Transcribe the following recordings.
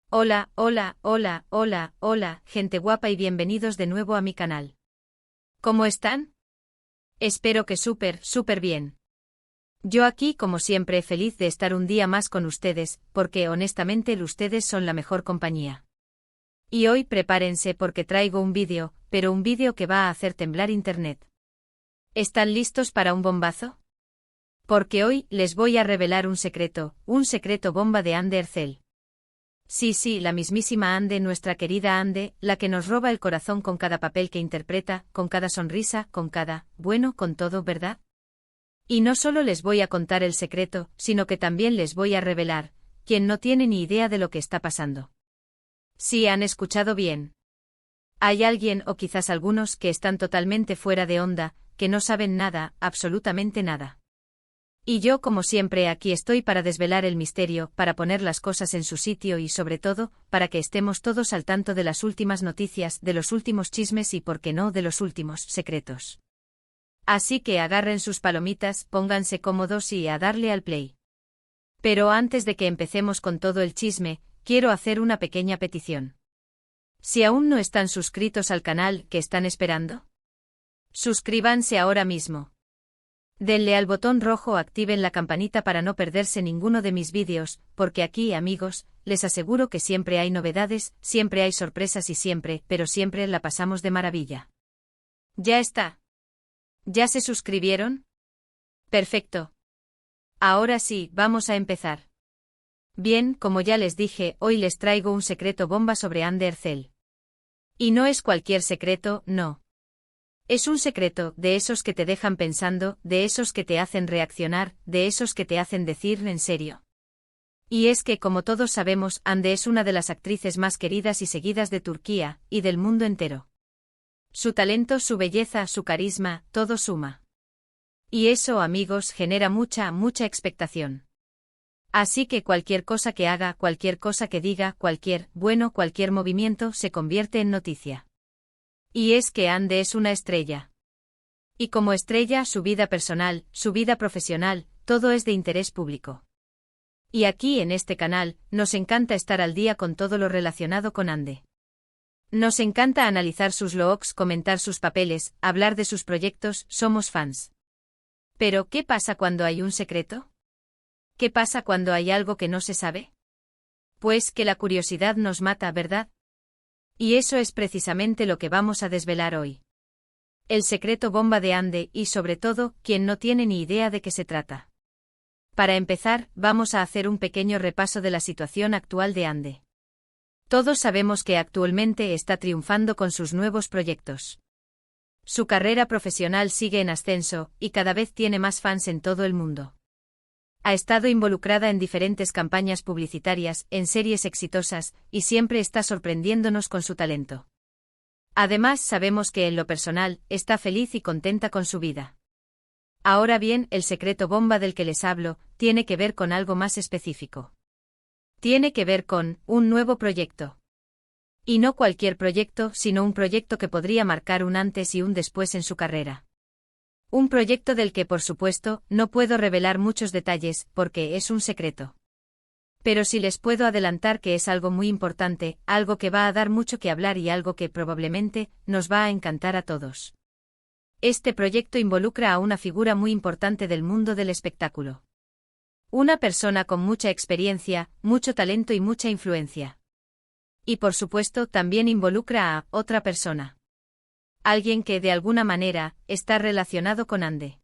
Hola, hola, hola, hola, hola, gente guapa y bienvenidos de nuevo a mi canal. ¿Cómo están? Espero que súper bien. Yo aquí como siempre feliz de estar un día más con ustedes, porque honestamente ustedes son la mejor compañía. Y hoy prepárense porque traigo un vídeo, pero un vídeo que va a hacer temblar internet. ¿Están listos para un bombazo? Porque hoy les voy a revelar un secreto bomba de Ande Ercel. Sí, la mismísima Ande, nuestra querida Ande, la que nos roba el corazón con cada papel que interpreta, con cada sonrisa, con todo, ¿verdad? Y no solo les voy a contar el secreto, sino que también les voy a revelar, quien no tiene ni idea de lo que está pasando. Sí, han escuchado bien. Hay alguien o quizás algunos que están totalmente fuera de onda, que no saben nada, absolutamente nada. Y yo como siempre aquí estoy para desvelar el misterio, para poner las cosas en su sitio y sobre todo, para que estemos todos al tanto de las últimas noticias, de los últimos chismes y por qué no de los últimos secretos. Así que agarren sus palomitas, pónganse cómodos y a darle al play. Pero antes de que empecemos con todo el chisme, quiero hacer una pequeña petición. Si aún no están suscritos al canal, ¿qué están esperando? Suscríbanse ahora mismo. Denle al botón rojo, activen la campanita para no perderse ninguno de mis vídeos, porque aquí, amigos, les aseguro que siempre hay novedades, siempre hay sorpresas y siempre, pero siempre la pasamos de maravilla. Ya está. ¿Ya se suscribieron? Perfecto. Ahora sí, vamos a empezar. Bien, como ya les dije, hoy les traigo un secreto bomba sobre Ande Ercel. Y no es cualquier secreto, no. Es un secreto, de esos que te dejan pensando, de esos que te hacen reaccionar, de esos que te hacen decir en serio. Y es que, como todos sabemos, Ande es una de las actrices más queridas y seguidas de Turquía, y del mundo entero. Su talento, su belleza, su carisma, todo suma. Y eso, amigos, genera mucha expectación. Así que cualquier cosa que haga, cualquier cosa que diga, cualquier movimiento se convierte en noticia. Y es que Ande es una estrella. Y como estrella, su vida personal, su vida profesional, todo es de interés público. Y aquí en este canal, nos encanta estar al día con todo lo relacionado con Ande. Nos encanta analizar sus looks, comentar sus papeles, hablar de sus proyectos, somos fans. Pero, ¿qué pasa cuando hay un secreto? ¿Qué pasa cuando hay algo que no se sabe? Pues que la curiosidad nos mata, ¿verdad? Y eso es precisamente lo que vamos a desvelar hoy. El secreto bomba de Ande y sobre todo, quien no tiene ni idea de qué se trata. Para empezar, vamos a hacer un pequeño repaso de la situación actual de Ande. Todos sabemos que actualmente está triunfando con sus nuevos proyectos. Su carrera profesional sigue en ascenso, y cada vez tiene más fans en todo el mundo. Ha estado involucrada en diferentes campañas publicitarias, en series exitosas, y siempre está sorprendiéndonos con su talento. Además, sabemos que en lo personal, está feliz y contenta con su vida. Ahora bien, el secreto bomba del que les hablo, tiene que ver con algo más específico. Tiene que ver con un nuevo proyecto. Y no cualquier proyecto, sino un proyecto que podría marcar un antes y un después en su carrera. Un proyecto del que, por supuesto, no puedo revelar muchos detalles, porque es un secreto. Pero sí les puedo adelantar que es algo muy importante, algo que va a dar mucho que hablar y algo que probablemente nos va a encantar a todos. Este proyecto involucra a una figura muy importante del mundo del espectáculo. Una persona con mucha experiencia, mucho talento y mucha influencia. Y por supuesto también involucra a otra persona. Alguien que de alguna manera está relacionado con Ande.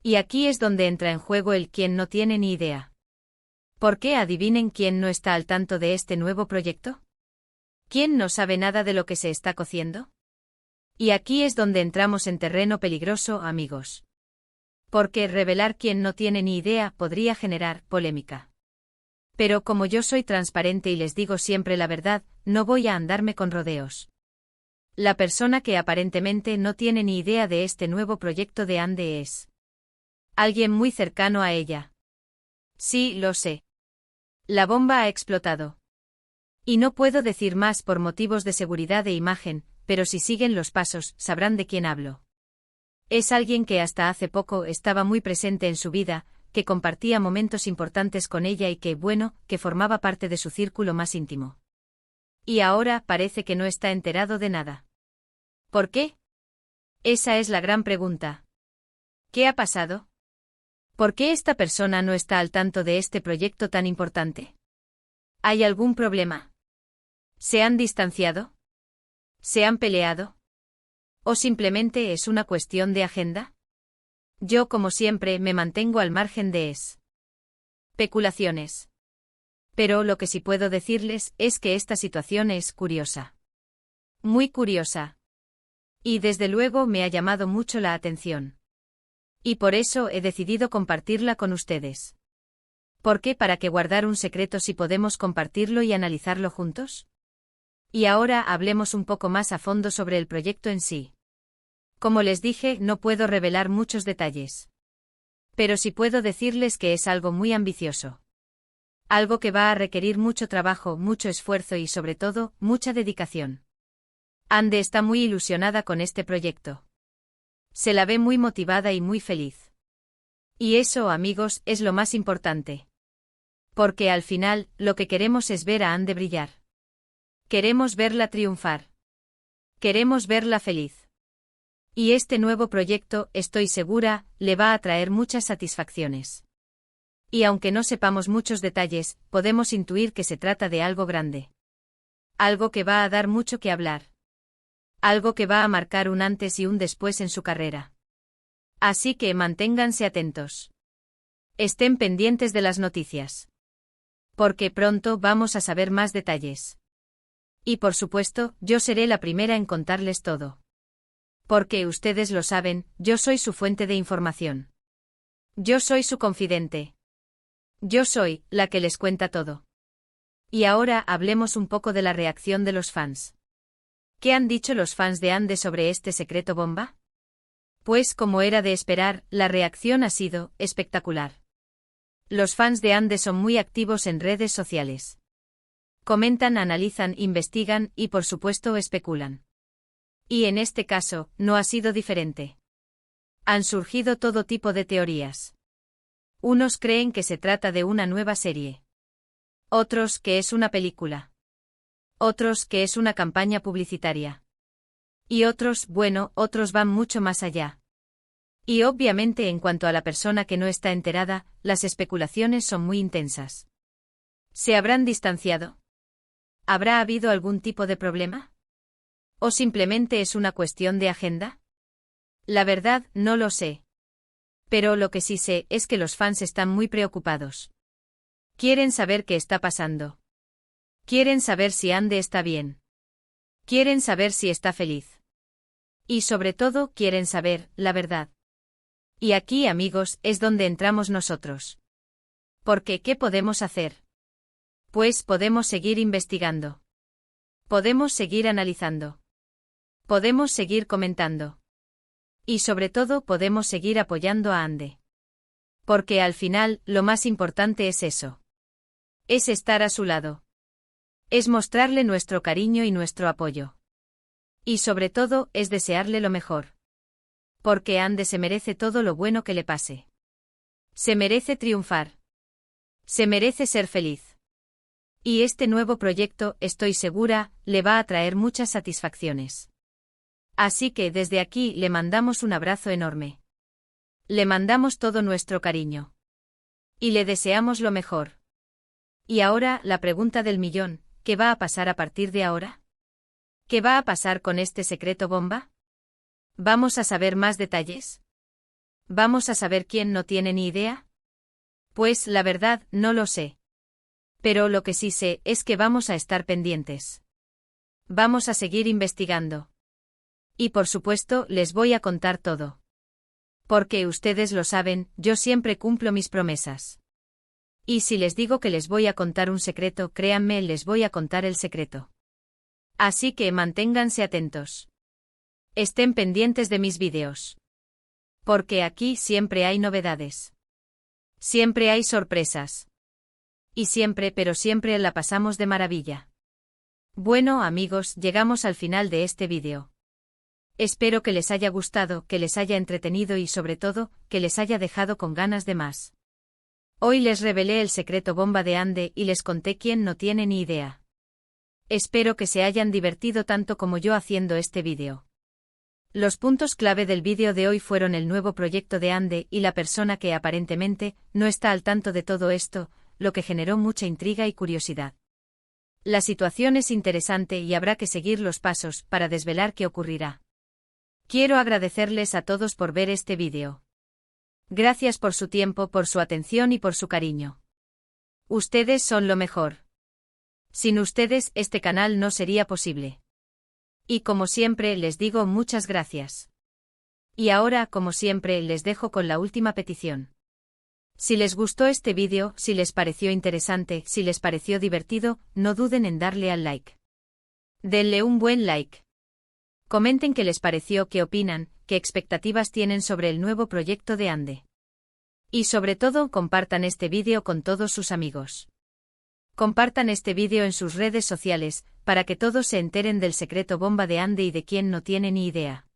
Y aquí es donde entra en juego el quien no tiene ni idea. ¿Por qué adivinen quién no está al tanto de este nuevo proyecto? ¿Quién no sabe nada de lo que se está cociendo? Y aquí es donde entramos en terreno peligroso, amigos. Porque revelar quién no tiene ni idea podría generar polémica. Pero como yo soy transparente y les digo siempre la verdad, no voy a andarme con rodeos. La persona que aparentemente no tiene ni idea de este nuevo proyecto de Ande es alguien muy cercano a ella. Sí, lo sé. La bomba ha explotado. Y no puedo decir más por motivos de seguridad e imagen, pero si siguen los pasos, sabrán de quién hablo. Es alguien que hasta hace poco estaba muy presente en su vida, que compartía momentos importantes con ella y que, bueno, que formaba parte de su círculo más íntimo. Y ahora parece que no está enterado de nada. ¿Por qué? Esa es la gran pregunta. ¿Qué ha pasado? ¿Por qué esta persona no está al tanto de este proyecto tan importante? ¿Hay algún problema? ¿Se han distanciado? ¿Se han peleado? ¿O simplemente es una cuestión de agenda? Yo, como siempre, me mantengo al margen de especulaciones. Pero lo que sí puedo decirles es que esta situación es curiosa. Muy curiosa. Y desde luego me ha llamado mucho la atención. Y por eso he decidido compartirla con ustedes. ¿Por qué? ¿Para qué guardar un secreto si podemos compartirlo y analizarlo juntos? Y ahora hablemos un poco más a fondo sobre el proyecto en sí. Como les dije, no puedo revelar muchos detalles. Pero sí puedo decirles que es algo muy ambicioso. Algo que va a requerir mucho trabajo, mucho esfuerzo y sobre todo, mucha dedicación. Ande está muy ilusionada con este proyecto. Se la ve muy motivada y muy feliz. Y eso, amigos, es lo más importante. Porque al final, lo que queremos es ver a Ande brillar. Queremos verla triunfar. Queremos verla feliz. Y este nuevo proyecto, estoy segura, le va a traer muchas satisfacciones. Y aunque no sepamos muchos detalles, podemos intuir que se trata de algo grande. Algo que va a dar mucho que hablar. Algo que va a marcar un antes y un después en su carrera. Así que manténganse atentos. Estén pendientes de las noticias. Porque pronto vamos a saber más detalles. Y por supuesto, yo seré la primera en contarles todo. Porque ustedes lo saben, yo soy su fuente de información. Yo soy su confidente. Yo soy la que les cuenta todo. Y ahora hablemos un poco de la reacción de los fans. ¿Qué han dicho los fans de Ande sobre este secreto bomba? Pues como era de esperar, la reacción ha sido espectacular. Los fans de Ande son muy activos en redes sociales. Comentan, analizan, investigan y por supuesto especulan. Y en este caso, no ha sido diferente. Han surgido todo tipo de teorías. Unos creen que se trata de una nueva serie. Otros que es una película. Otros que es una campaña publicitaria. Y otros, bueno, otros van mucho más allá. Y obviamente en cuanto a la persona que no está enterada, las especulaciones son muy intensas. ¿Se habrán distanciado? ¿Habrá habido algún tipo de problema? ¿O simplemente es una cuestión de agenda? La verdad, no lo sé. Pero lo que sí sé es que los fans están muy preocupados. Quieren saber qué está pasando. Quieren saber si Ande está bien. Quieren saber si está feliz. Y sobre todo, quieren saber la verdad. Y aquí, amigos, es donde entramos nosotros. Porque, ¿qué podemos hacer? Pues podemos seguir investigando. Podemos seguir analizando. Podemos seguir comentando. Y sobre todo podemos seguir apoyando a Ande. Porque al final, lo más importante es eso. Es estar a su lado. Es mostrarle nuestro cariño y nuestro apoyo. Y sobre todo, es desearle lo mejor. Porque Ande se merece todo lo bueno que le pase. Se merece triunfar. Se merece ser feliz. Y este nuevo proyecto, estoy segura, le va a traer muchas satisfacciones. Así que desde aquí le mandamos un abrazo enorme. Le mandamos todo nuestro cariño. Y le deseamos lo mejor. Y ahora, la pregunta del millón, ¿qué va a pasar a partir de ahora? ¿Qué va a pasar con este secreto bomba? ¿Vamos a saber más detalles? ¿Vamos a saber quién no tiene ni idea? Pues la verdad, no lo sé. Pero lo que sí sé es que vamos a estar pendientes. Vamos a seguir investigando. Y por supuesto, les voy a contar todo. Porque ustedes lo saben, yo siempre cumplo mis promesas. Y si les digo que les voy a contar un secreto, créanme, les voy a contar el secreto. Así que manténganse atentos. Estén pendientes de mis vídeos. Porque aquí siempre hay novedades. Siempre hay sorpresas. Y siempre, pero siempre la pasamos de maravilla. Bueno, amigos, llegamos al final de este vídeo. Espero que les haya gustado, que les haya entretenido y sobre todo, que les haya dejado con ganas de más. Hoy les revelé el secreto bomba de Ande y les conté quién no tiene ni idea. Espero que se hayan divertido tanto como yo haciendo este vídeo. Los puntos clave del vídeo de hoy fueron el nuevo proyecto de Ande y la persona que aparentemente no está al tanto de todo esto, lo que generó mucha intriga y curiosidad. La situación es interesante y habrá que seguir los pasos para desvelar qué ocurrirá. Quiero agradecerles a todos por ver este vídeo. Gracias por su tiempo, por su atención y por su cariño. Ustedes son lo mejor. Sin ustedes este canal no sería posible. Y como siempre les digo muchas gracias. Y ahora, como siempre, les dejo con la última petición. Si les gustó este vídeo, si les pareció interesante, si les pareció divertido, no duden en darle al like. Denle un buen like. Comenten qué les pareció, qué opinan, qué expectativas tienen sobre el nuevo proyecto de Ande. Y sobre todo, compartan este vídeo con todos sus amigos. Compartan este vídeo en sus redes sociales, para que todos se enteren del secreto bomba de Ande y de quien no tiene ni idea.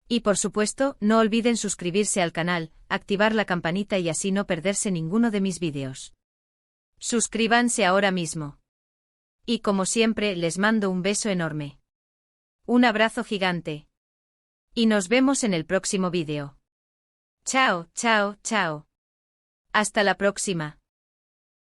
Y por supuesto, no olviden suscribirse al canal, activar la campanita y así no perderse ninguno de mis vídeos. Suscríbanse ahora mismo. Y como siempre, les mando un beso enorme. Un abrazo gigante. Y nos vemos en el próximo vídeo. Chao, chao, chao. Hasta la próxima.